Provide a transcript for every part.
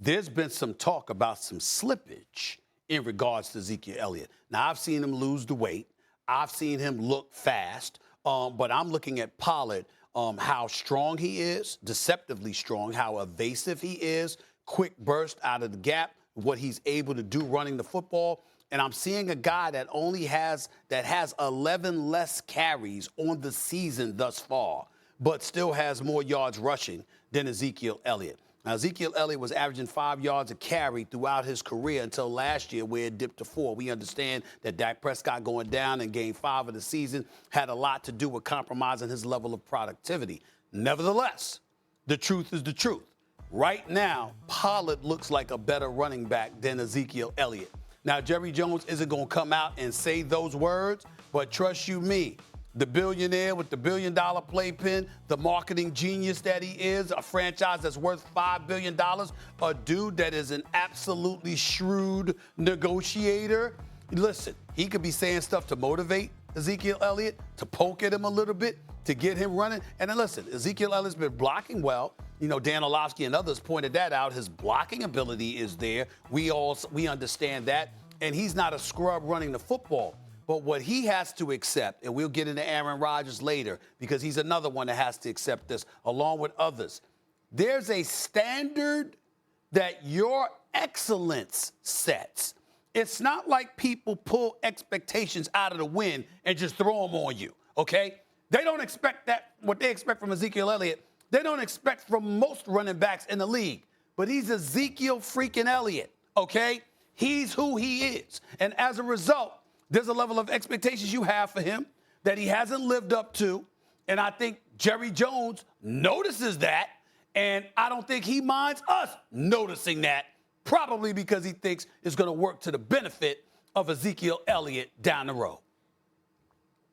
there's been some talk about some slippage in regards to Ezekiel Elliott. Now, I've seen him lose the weight. I've seen him look fast. But I'm looking at Pollard, how strong he is, deceptively strong, how evasive he is, quick burst out of the gap, what he's able to do running the football. And I'm seeing a guy that has 11 less carries on the season thus far, but still has more yards rushing than Ezekiel Elliott. Now, Ezekiel Elliott was averaging 5 yards a carry throughout his career until last year where it dipped to 4. We understand that Dak Prescott going down in Game 5 of the season had a lot to do with compromising his level of productivity. Nevertheless, the truth is the truth. Right now, Pollard looks like a better running back than Ezekiel Elliott. Now, Jerry Jones isn't going to come out and say those words, but trust you me, the billionaire with the $1 billion playpen, the marketing genius that he is, a franchise that's worth $5 billion, a dude that is an absolutely shrewd negotiator. Listen, he could be saying stuff to motivate Ezekiel Elliott, to poke at him a little bit, to get him running. And then listen, Ezekiel Elliott's been blocking well. You know, Dan Orlovsky and others pointed that out. His blocking ability is there. We understand that. And he's not a scrub running the football. But what he has to accept, and we'll get into Aaron Rodgers later because he's another one that has to accept this along with others. There's a standard that your excellence sets. It's not like people pull expectations out of the wind and just throw them on you, okay? They don't expect that, what they expect from Ezekiel Elliott, they don't expect from most running backs in the league. But he's Ezekiel freaking Elliott, okay? He's who he is. And as a result, there's a level of expectations you have for him that he hasn't lived up to. And I think Jerry Jones notices that. And I don't think he minds us noticing that, probably because he thinks it's going to work to the benefit of Ezekiel Elliott down the road.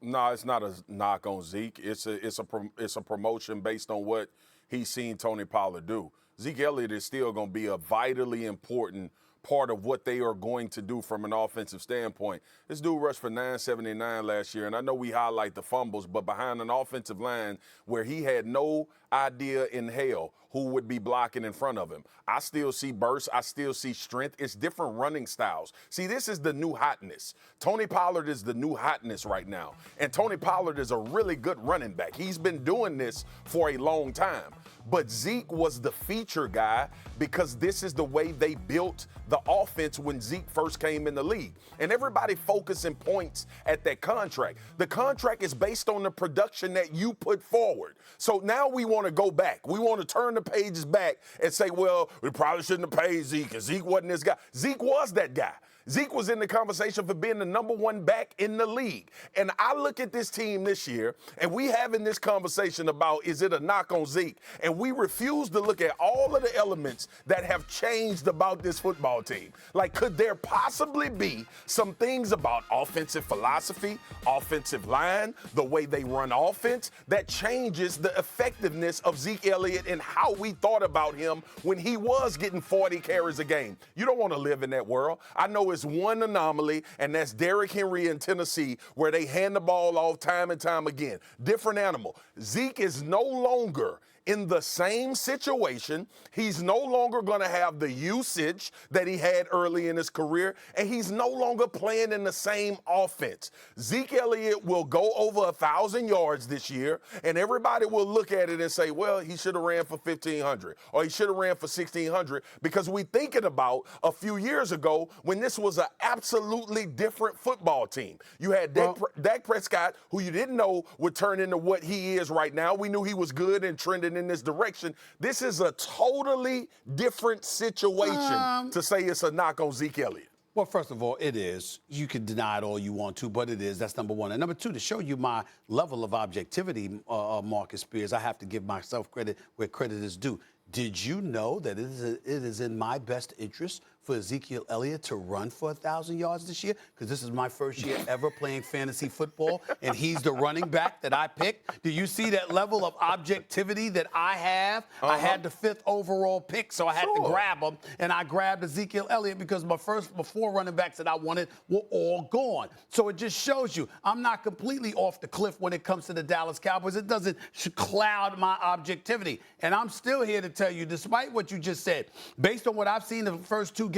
No, it's not a knock on Zeke. It's a promotion based on what he's seen Tony Pollard do. Zeke Elliott is still going to be a vitally important part of what they are going to do from an offensive standpoint. This dude rushed for 979 last year, and I know we highlight the fumbles, but behind an offensive line where he had no idea in hell who would be blocking in front of him. I still see bursts. I still see strength. It's different running styles. See, this is the new hotness. Tony Pollard is the new hotness right now, and Tony Pollard is a really good running back. He's been doing this for a long time. But Zeke was the feature guy because this is the way they built the offense when Zeke first came in the league. And everybody focusing points at that contract. The contract is based on the production that you put forward. So now we want to go back. We want to turn the pages back and say, well, we probably shouldn't have paid Zeke because Zeke wasn't this guy. Zeke was that guy. Zeke was in the conversation for being the number one back in the league. And I look at this team this year, and we having this conversation about, is it a knock on Zeke? And we refuse to look at all of the elements that have changed about this football team. Like, could there possibly be some things about offensive philosophy, offensive line, the way they run offense, that changes the effectiveness of Zeke Elliott and how we thought about him when he was getting 40 carries a game? You don't want to live in that world. I know it's one anomaly, and that's Derrick Henry in Tennessee, where they hand the ball off time and time again. Different animal. Zeke is no longer in the same situation. He's no longer going to have the usage that he had early in his career, and he's no longer playing in the same offense. Zeke Elliott will go over 1,000 yards this year, and everybody will look at it and say, well, he should have ran for 1,500, or he should have ran for 1,600, because we're thinking about a few years ago when this was an absolutely different football team. You had Dak Prescott, who you didn't know would turn into what he is right now. We knew he was good and trending in this direction. This is a totally different situation to say it's a knock on Zeke Elliott. Well, first of all, it is. You can deny it all you want to, but it is. That's number one. And number two, to show you my level of objectivity, Marcus Spears, I have to give myself credit where credit is due. Did you know that it is in my best interest for Ezekiel Elliott to run for 1,000 yards this year? Because this is my first year ever playing fantasy football, and he's the running back that I picked. Do you see that level of objectivity that I have? I had the 5th overall pick, so I had to grab him, and I grabbed Ezekiel Elliott because my first 4 running backs that I wanted were all gone. So it just shows you I'm not completely off the cliff when it comes to the Dallas Cowboys. It doesn't cloud my objectivity. And I'm still here to tell you, despite what you just said, based on what I've seen in the first 2 games,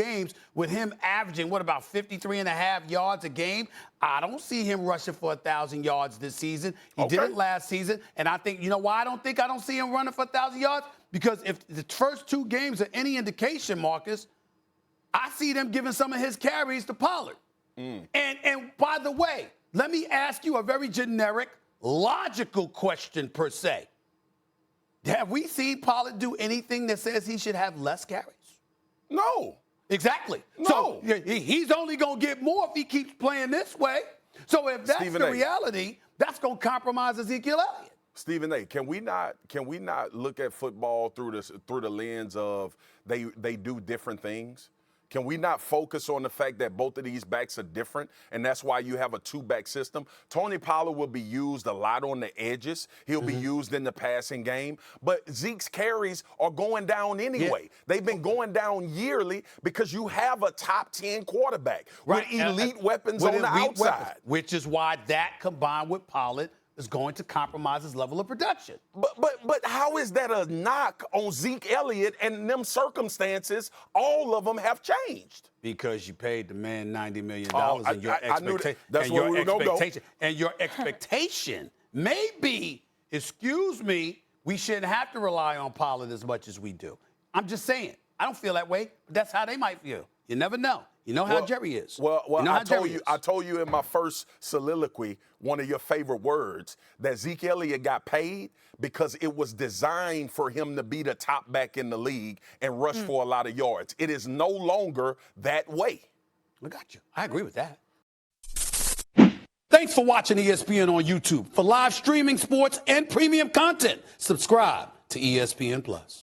with him averaging, about 53.5 yards a game, I don't see him rushing for 1,000 yards this season. He did it last season. And I think, you know why I don't see him running for 1,000 yards? Because if the first 2 games are any indication, Marcus, I see them giving some of his carries to Pollard. And by the way, let me ask you a very generic, logical question per se. Have we seen Pollard do anything that says he should have less carries? No. Exactly. No. So he's only going to get more if he keeps playing this way. So if that's Stephen the A. reality, that's going to compromise Ezekiel Elliott. Stephen A., can we not look at football through the lens of they do different things? Can we not focus on the fact that both of these backs are different, and that's why you have a 2-back system? Tony Pollard will be used a lot on the edges. He'll be used in the passing game. But Zeke's carries are going down anyway. Yeah. They've been going down yearly because you have a top 10 quarterback with elite weapons on the outside. Which is why that combined with Pollard is going to compromise his level of production. But how is that a knock on Zeke Elliott and in them circumstances? All of them have changed. Because you paid the man $90 million and your expectation may be, excuse me, we shouldn't have to rely on Pollard as much as we do. I'm just saying. I don't feel that way, but that's how they might feel. You never know. You know how Jerry is. Well, I told you in my first soliloquy, one of your favorite words, that Zeke Elliott got paid because it was designed for him to be the top back in the league and rush for a lot of yards. It is no longer that way. I got you. I agree with that. Thanks for watching ESPN on YouTube. For live streaming sports and premium content, subscribe to ESPN+.